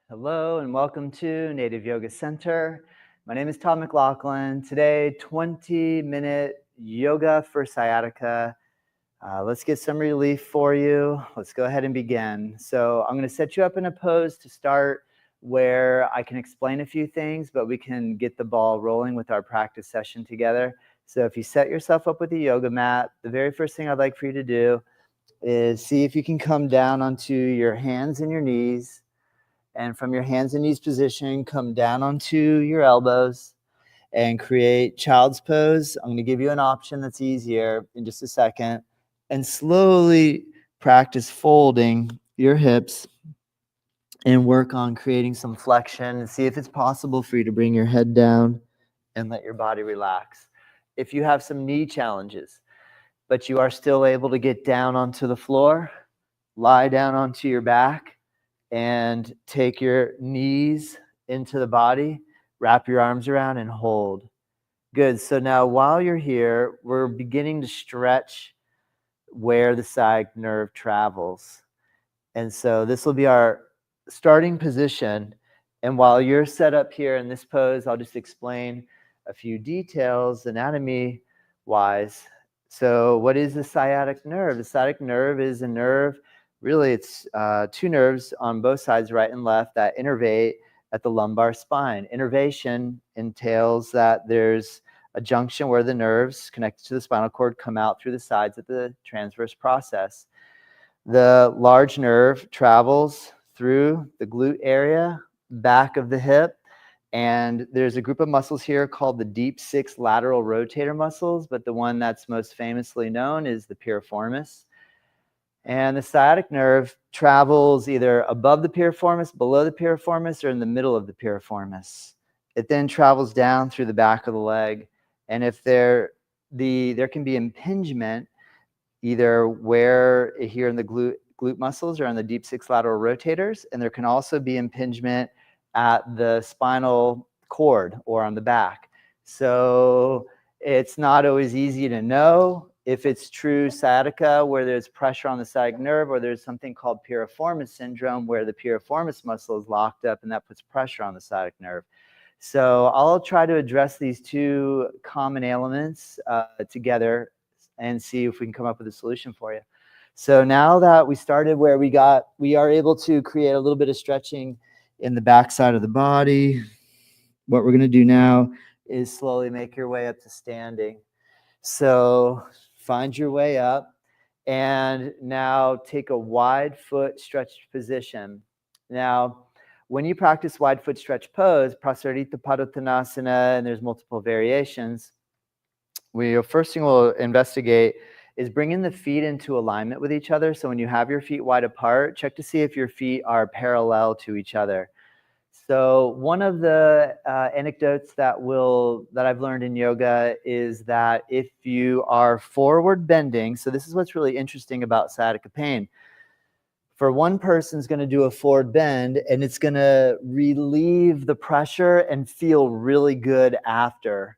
Hello and welcome to Native Yoga Center. My name is Todd McLaughlin. Today, 20-minute yoga for sciatica. Let's get some relief for you. Let's go ahead and begin. So I'm going to set you up in a pose to start where I can explain a few things, but we can get the ball rolling with our practice session together. So if you set yourself up with a yoga mat, the very first thing I'd like for you to do is see if you can come down onto your hands and your knees. And from your hands and knees position, come down onto your elbows and create child's pose. I'm going to give you an option that's easier in just a second. And slowly practice folding your hips and work on creating some flexion and see if it's possible for you to bring your head down and let your body relax. If you have some knee challenges, but you are still able to get down onto the floor, lie down onto your back and take your knees into the body, wrap your arms around and hold. Good. So now while you're here, we're beginning to stretch where the sciatic nerve travels. And so this will be our starting position. And while you're set up here in this pose, I'll just explain a few details anatomy-wise. So what is the sciatic nerve? The sciatic nerve is a nerve. Really, it's two nerves on both sides, right and left, that innervate at the lumbar spine. Innervation entails that there's a junction where the nerves connected to the spinal cord come out through the sides of the transverse process. The large nerve travels through the glute area, back of the hip, and there's a group of muscles here called the deep six lateral rotator muscles, but the one that's most famously known is the piriformis. And the sciatic nerve travels either above the piriformis, below the piriformis, or in the middle of the piriformis. It then travels down through the back of the leg. And if there can be impingement either where here in the glute muscles or on the deep six lateral rotators, and there can also be impingement at the spinal cord or on the back. So it's not always easy to know if it's true sciatica where there's pressure on the sciatic nerve, or there's something called piriformis syndrome where the piriformis muscle is locked up and that puts pressure on the sciatic nerve. So I'll try to address these two common ailments together and see if we can come up with a solution for you. So now that we started where we are able to create a little bit of stretching in the back side of the body. What we're going to do now is slowly make your way up to standing. So find your way up and now take a wide foot stretched position. Now, when you practice wide foot stretch pose, Prasarita Padottanasana, and there's multiple variations, first thing we'll investigate is bringing the feet into alignment with each other. So when you have your feet wide apart, check to see if your feet are parallel to each other. So one of the anecdotes that I've learned in yoga is that if you are forward bending, so this is what's really interesting about sciatica pain. For one person's going to do a forward bend and it's going to relieve the pressure and feel really good after.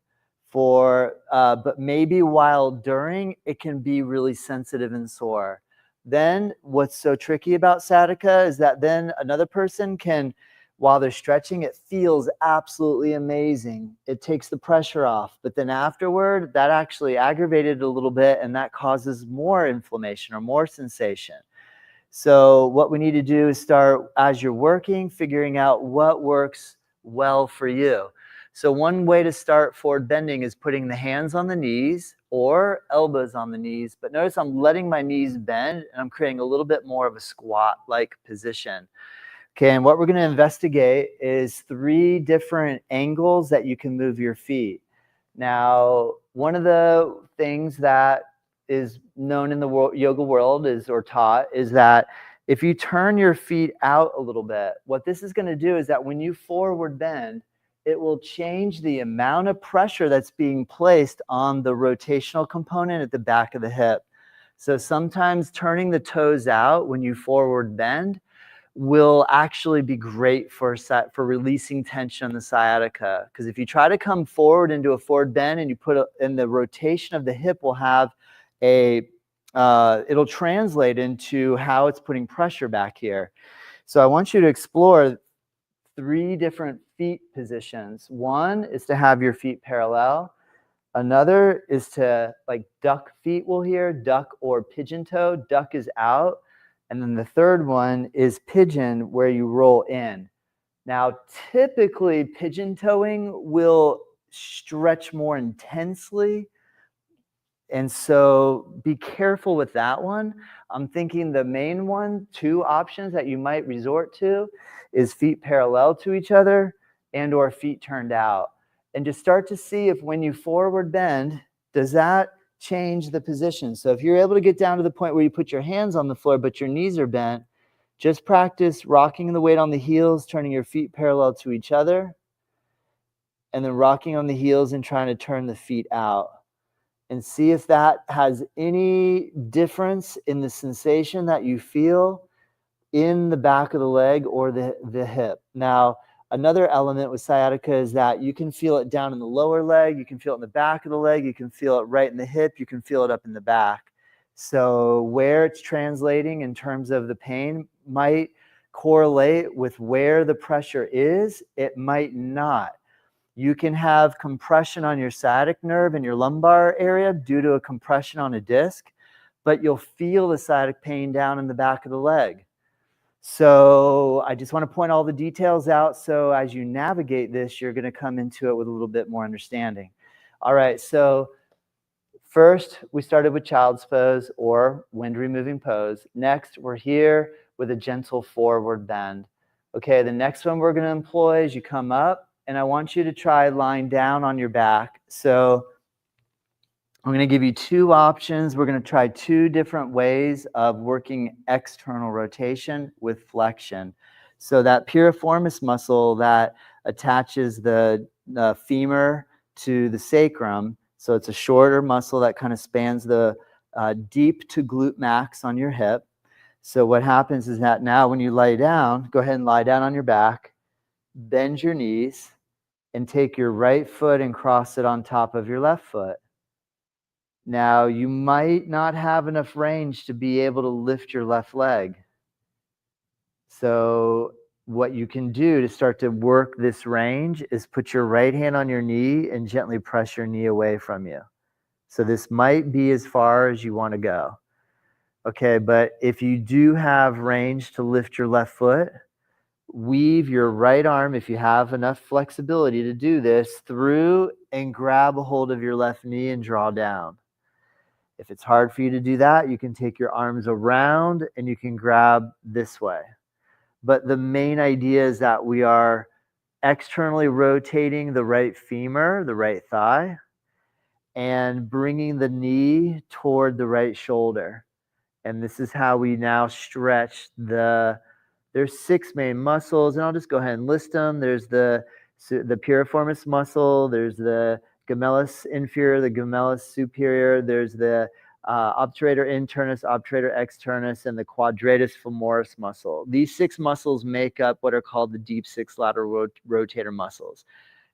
But maybe while during, it can be really sensitive and sore. Then what's so tricky about sciatica is that then another person can, while they're stretching, it feels absolutely amazing. It takes the pressure off. But then afterward, that actually aggravated it a little bit, and that causes more inflammation or more sensation. So what we need to do is start, as you're working, figuring out what works well for you. So one way to start forward bending is putting the hands on the knees or elbows on the knees. But notice I'm letting my knees bend, and I'm creating a little bit more of a squat-like position. Okay, and what we're going to investigate is 3 different angles that you can move your feet. Now, one of the things that is known in the yoga world or taught is that if you turn your feet out a little bit, what this is going to do is that when you forward bend, it will change the amount of pressure that's being placed on the rotational component at the back of the hip. So sometimes turning the toes out when you forward bend will actually be great for releasing tension on the sciatica. Because if you try to come forward into a forward bend and you and the rotation of the hip will have it'll translate into how it's putting pressure back here. So I want you to explore 3 different feet positions. One is to have your feet parallel. Another is to like duck feet, we'll hear, duck or pigeon toe. Duck is out. And then the third one is pigeon, where you roll in. Now, typically, pigeon toeing will stretch more intensely. And so be careful with that one. I'm thinking the main one, 2 options that you might resort to is feet parallel to each other and or feet turned out. And just start to see if when you forward bend, does that change the position? So if you're able to get down to the point where you put your hands on the floor but your knees are bent, just practice rocking the weight on the heels, turning your feet parallel to each other, and then rocking on the heels and trying to turn the feet out. And see if that has any difference in the sensation that you feel in the back of the leg or the hip. Now, another element with sciatica is that you can feel it down in the lower leg, you can feel it in the back of the leg, you can feel it right in the hip, you can feel it up in the back. So where it's translating in terms of the pain might correlate with where the pressure is, it might not. You can have compression on your sciatic nerve in your lumbar area due to a compression on a disc, but you'll feel the sciatic pain down in the back of the leg. So I just want to point all the details out, so as you navigate this, you're going to come into it with a little bit more understanding. All right, so first we started with child's pose or wind removing pose. Next, we're here with a gentle forward bend. Okay, the next one we're going to employ is you come up, and I want you to try lying down on your back. So I'm going to give you 2 options. We're going to try 2 different ways of working external rotation with flexion. So that piriformis muscle that attaches the femur to the sacrum, so it's a shorter muscle that kind of spans the deep to glute max on your hip. So what happens is that now when you lay down, go ahead and lie down on your back, bend your knees, and take your right foot and cross it on top of your left foot. Now, you might not have enough range to be able to lift your left leg. So what you can do to start to work this range is put your right hand on your knee and gently press your knee away from you. So this might be as far as you want to go. Okay, but if you do have range to lift your left foot, weave your right arm, if you have enough flexibility to do this, through and grab a hold of your left knee and draw down. If it's hard for you to do that, you can take your arms around and you can grab this way. But the main idea is that we are externally rotating the right femur, the right thigh, and bringing the knee toward the right shoulder. And this is how we now stretch there's 6 main muscles, and I'll just go ahead and list them. There's the piriformis muscle, there's the gemellus inferior, the gemellus superior, there's the obturator internus, obturator externus, and the quadratus femoris muscle. These 6 muscles make up what are called the deep 6 lateral rotator muscles.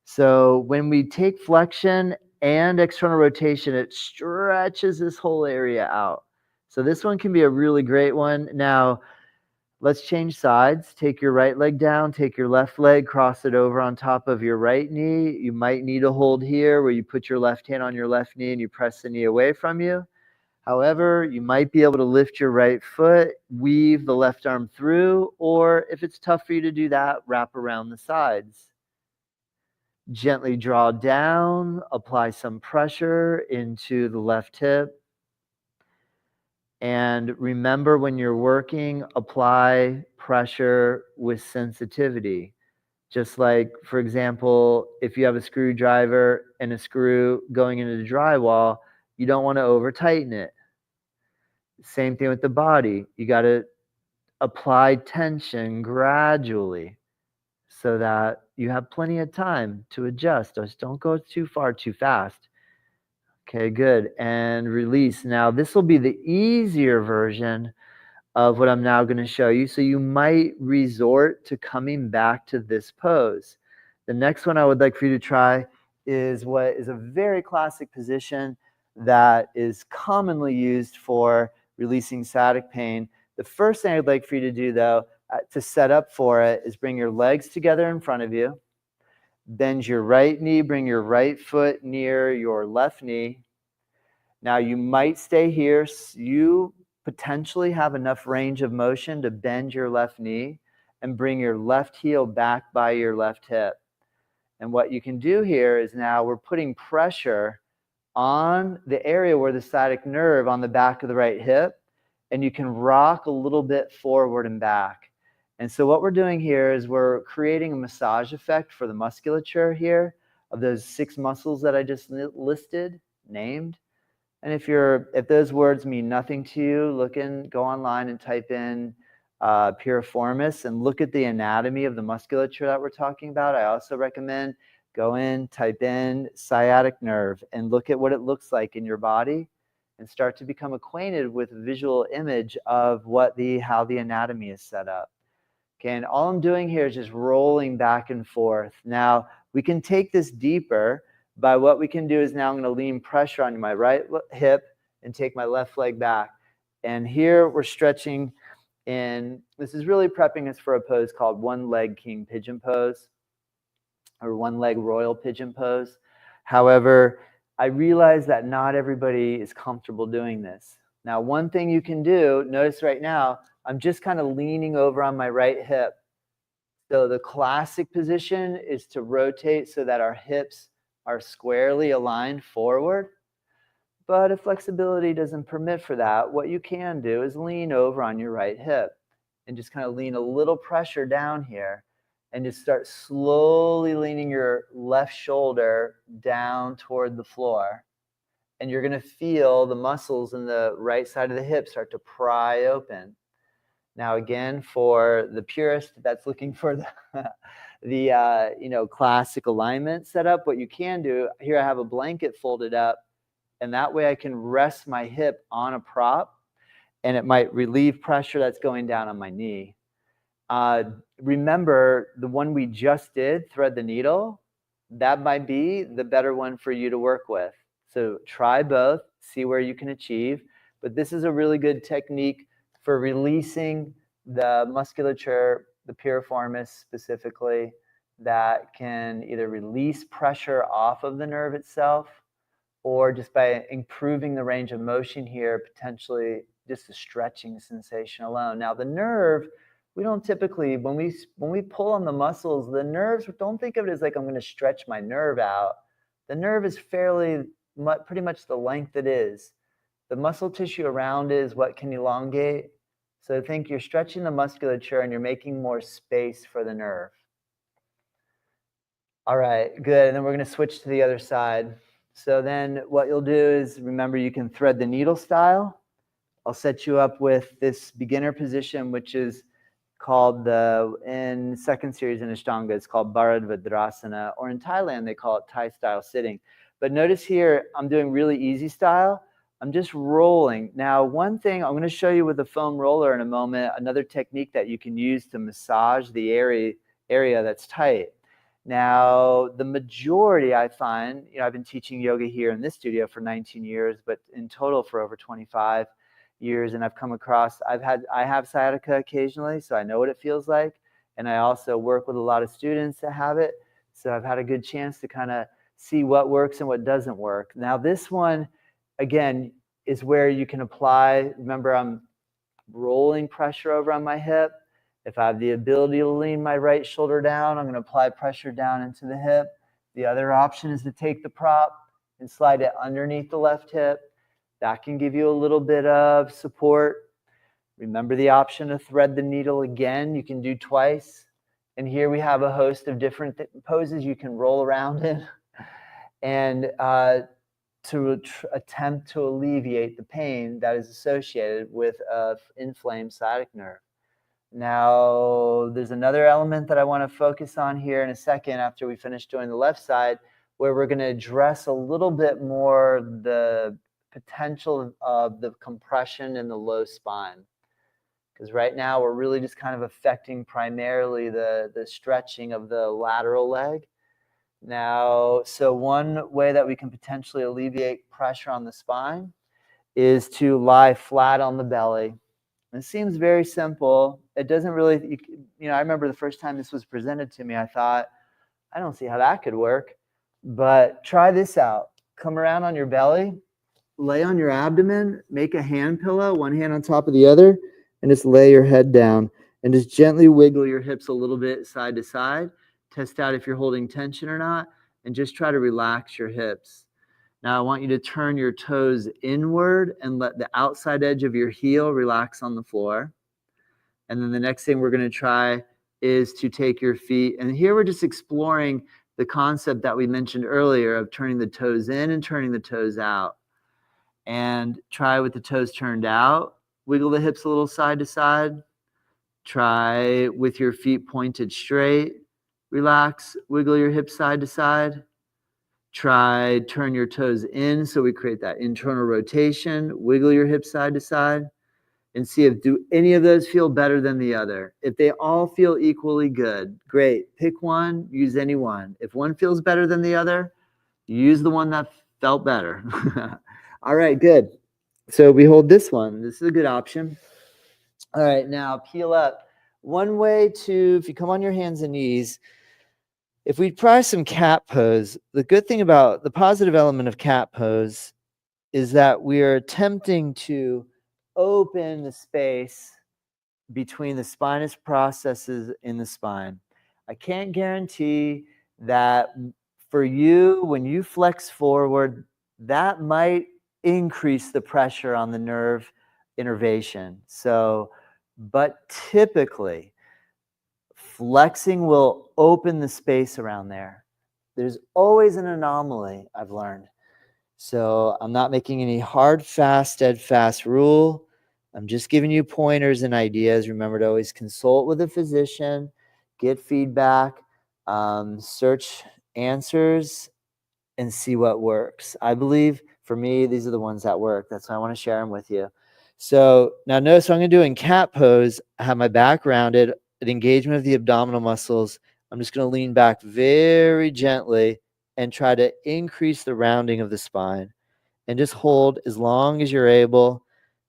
So when we take flexion and external rotation, it stretches this whole area out. So this one can be a really great one. Now, let's change sides. Take your right leg down, take your left leg, cross it over on top of your right knee. You might need a hold here where you put your left hand on your left knee and you press the knee away from you. However, you might be able to lift your right foot, weave the left arm through, or if it's tough for you to do that, wrap around the sides. Gently draw down, apply some pressure into the left hip. And remember, when you're working, apply pressure with sensitivity. Just like, for example, if you have a screwdriver and a screw going into the drywall, you don't want to over tighten it. Same thing with the body. You got to apply tension gradually so that you have plenty of time to adjust. Just don't go too far too fast. Okay, good. And release. Now, this will be the easier version of what I'm now going to show you. So you might resort to coming back to this pose. The next one I would like for you to try is what is a very classic position that is commonly used for releasing sciatic pain. The first thing I'd like for you to do, though, to set up for it is bring your legs together in front of you, bend your right knee, bring your right foot near your left knee. Now you might stay here. You potentially have enough range of motion to bend your left knee and bring your left heel back by your left hip. And what you can do here is now we're putting pressure on the area where the sciatic nerve on the back of the right hip, and you can rock a little bit forward and back. And so what we're doing here is we're creating a massage effect for the musculature here of those 6 muscles that I just named. And if those words mean nothing to you, go online and type in piriformis and look at the anatomy of the musculature that we're talking about. I also recommend go in, type in sciatic nerve, and look at what it looks like in your body, and start to become acquainted with a visual image of how the anatomy is set up. Okay, and all I'm doing here is just rolling back and forth. Now, we can take this deeper by what we can do is now I'm going to lean pressure on my right hip and take my left leg back. And here we're stretching in. This is really prepping us for a pose called one-leg king pigeon pose or one-leg royal pigeon pose. However, I realize that not everybody is comfortable doing this. Now, one thing you can do, notice right now, I'm just kind of leaning over on my right hip. So the classic position is to rotate so that our hips are squarely aligned forward. But if flexibility doesn't permit for that, what you can do is lean over on your right hip and just kind of lean a little pressure down here and just start slowly leaning your left shoulder down toward the floor. And you're going to feel the muscles in the right side of the hip start to pry open. Now, again, for the purist that's looking for the classic alignment setup, what you can do, here I have a blanket folded up, and that way I can rest my hip on a prop, and it might relieve pressure that's going down on my knee. Remember, the one we just did, thread the needle, that might be the better one for you to work with. So try both, see where you can achieve. But this is a really good technique for releasing the musculature, the piriformis specifically, that can either release pressure off of the nerve itself, or just by improving the range of motion here, potentially just a stretching sensation alone. Now the nerve, we don't typically, when we pull on the muscles, the nerves, don't think of it as like I'm going to stretch my nerve out. The nerve is pretty much the length it is. The muscle tissue around it is what can elongate. So think you're stretching the musculature and you're making more space for the nerve. All right, good. And then we're going to switch to the other side. So then what you'll do is, remember, you can thread the needle style. I'll set you up with this beginner position, which is called in second series in Ashtanga, it's called Bharadvadrasana, or in Thailand, they call it Thai style sitting. But notice here, I'm doing really easy style. I'm just rolling. Now, one thing I'm going to show you with the foam roller in a moment, another technique that you can use to massage the area that's tight. Now, the majority, I find, I've been teaching yoga here in this studio for 19 years, but in total for over 25 years, and I've come across, I have sciatica occasionally, so I know what it feels like, and I also work with a lot of students that have it, so I've had a good chance to kind of see what works and what doesn't work. Now, this one, again, is where you can apply, remember, I'm rolling pressure over on my hip. If I have the ability to lean my right shoulder down, I'm going to apply pressure down into the hip. The other option is to take the prop and slide it underneath the left hip. That can give you a little bit of support. Remember the option to thread the needle again. You can do twice. And here we have a host of different poses you can roll around in. And to attempt to alleviate the pain that is associated with an inflamed sciatic nerve. Now, there's another element that I want to focus on here in a second after we finish doing the left side, where we're going to address a little bit more the potential of the compression in the low spine. Because right now we're really just kind of affecting primarily the stretching of the lateral leg. Now, so one way that we can potentially alleviate pressure on the spine is to lie flat on the belly. It seems very simple, it doesn't really, I remember the first time this was presented to me, I thought, I don't see how that could work. But try this out. Come around on your belly, lay on your abdomen, make a hand pillow, one hand on top of the other, and just lay your head down and just gently wiggle your hips a little bit side to side. Test out if you're holding tension or not, and just try to relax your hips. Now I want you to turn your toes inward and let the outside edge of your heel relax on the floor. And then the next thing we're going to try is to take your feet. And here we're just exploring the concept that we mentioned earlier of turning the toes in and turning the toes out. And try with the toes turned out. Wiggle the hips a little side to side. Try with your feet pointed straight. Relax. Wiggle your hips side to side. Try turn your toes in so we create that internal rotation. Wiggle your hips side to side. And see if do any of those feel better than the other. If they all feel equally good, great. Pick one, use any one. If one feels better than the other, use the one that felt better. All right, good. So we hold this one. This is a good option. All right, now peel up. One way to, if you come on your hands and knees, if we try some cat pose, the good thing about the positive element of cat pose is that we are attempting to open the space between the spinous processes in the spine. I can't guarantee that for you, when you flex forward, that might increase the pressure on the nerve innervation. So, but typically, flexing will open the space around there. There's always an anomaly, I've learned. So I'm not making any hard, fast, steadfast rule. I'm just giving you pointers and ideas. Remember to always consult with a physician, get feedback, search answers, and see what works. I believe for me, these are the ones that work. That's why I want to share them with you. So now notice what I'm going to do in cat pose. I have my back rounded, an engagement of the abdominal muscles. I'm just going to lean back very gently and try to increase the rounding of the spine. And just hold as long as you're able.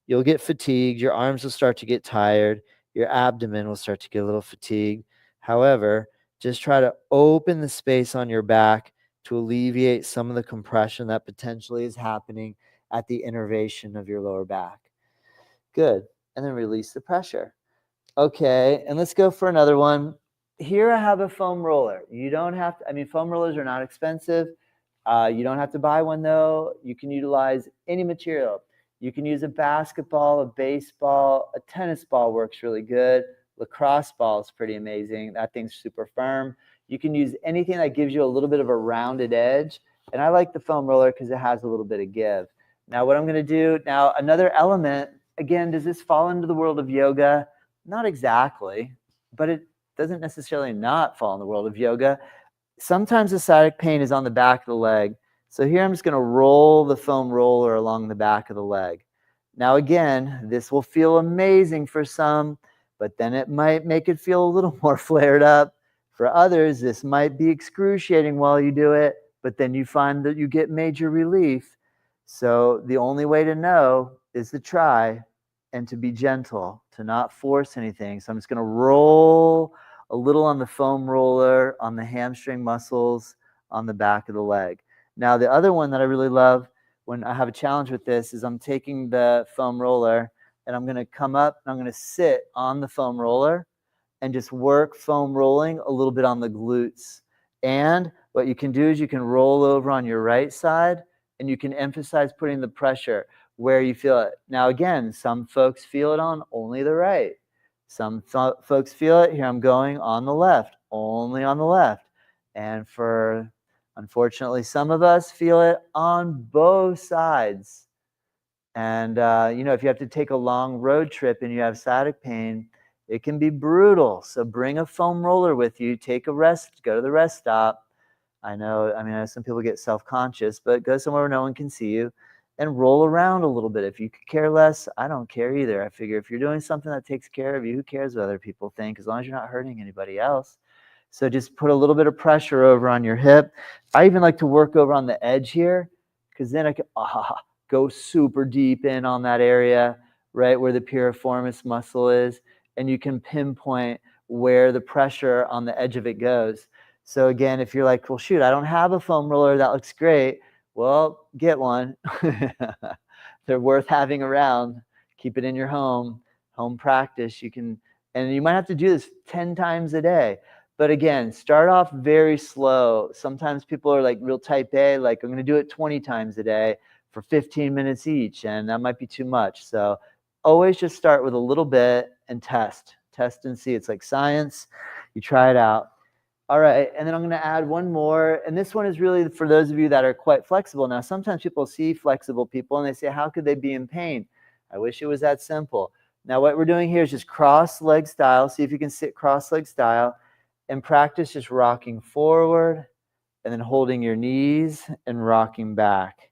You'll get fatigued. Your arms will start to get tired. Your abdomen will start to get a little fatigued. However, just try to open the space on your back to alleviate some of the compression that potentially is happening at the innervation of your lower back. Good. And then release the pressure. Okay, and let's go for another one. Here I have a foam roller. You don't have to, foam rollers are not expensive. You don't have to buy one though. You can utilize any material. You can use a basketball, a baseball, a tennis ball works really good. Lacrosse ball is pretty amazing. That thing's super firm. You can use anything that gives you a little bit of a rounded edge. And I like the foam roller because it has a little bit of give. Now what I'm going to do, now another element, again, does this fall into the world of yoga? Not exactly, but it doesn't necessarily not fall in the world of yoga. Sometimes the sciatic pain is on the back of the leg. So here I'm just going to roll the foam roller along the back of the leg. Now again, this will feel amazing for some, but then it might make it feel a little more flared up. For others, this might be excruciating while you do it, but then you find that you get major relief. So the only way to know is to try and to be gentle, to not force anything. So I'm just going to roll a little on the foam roller, on the hamstring muscles, on the back of the leg. Now, the other one that I really love when I have a challenge with this is I'm taking the foam roller and I'm going to come up and I'm going to sit on the foam roller and just work foam rolling a little bit on the glutes. And what you can do is you can roll over on your right side and you can emphasize putting the pressure where you feel it. Now, again, some folks feel it on only the right. Some folks feel it. Here I'm going on the left, only on the left. And for, unfortunately, some of us feel it on both sides. And, if you have to take a long road trip and you have sciatic pain, it can be brutal. So bring a foam roller with you, take a rest, go to the rest stop. I know some people get self-conscious, but go somewhere where no one can see you and roll around a little bit. If you could care less, I don't care either. I figure if you're doing something that takes care of you, who cares what other people think, as long as you're not hurting anybody else. So just put a little bit of pressure over on your hip. I even like to work over on the edge here because then I can go super deep in on that area, right where the piriformis muscle is. and you can pinpoint where the pressure on the edge of it goes. So again, if you're like, well, shoot, I don't have a foam roller, that looks great. Well, get one. They're worth having around. Keep it in your home practice. You can, and you might have to do this 10 times a day. But again, start off very slow. Sometimes people are like real type A, like I'm going to do it 20 times a day for 15 minutes each, and that might be too much. So always just start with a little bit and test and see. It's like science. You try it out. All right, and then I'm going to add one more, and this one is really for those of you that are quite flexible. Now, sometimes people see flexible people and they say, how could they be in pain? I wish it was that simple. Now, what we're doing here is just cross-leg style. See if you can sit cross-leg style and practice just rocking forward and then holding your knees and rocking back.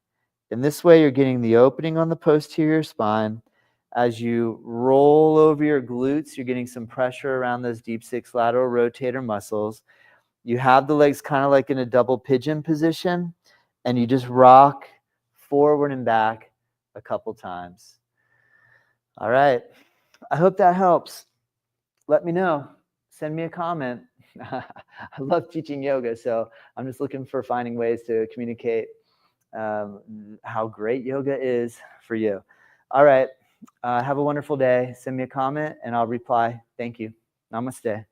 In this way, you're getting the opening on the posterior spine. As you roll over your glutes, you're getting some pressure around those deep six lateral rotator muscles. You have the legs kind of like in a double pigeon position, and you just rock forward and back a couple times. All right. I hope that helps. Let me know. Send me a comment. I love teaching yoga, so I'm just looking for finding ways to communicate how great yoga is for you. All right. Have a wonderful day. Send me a comment, and I'll reply. Thank you. Namaste.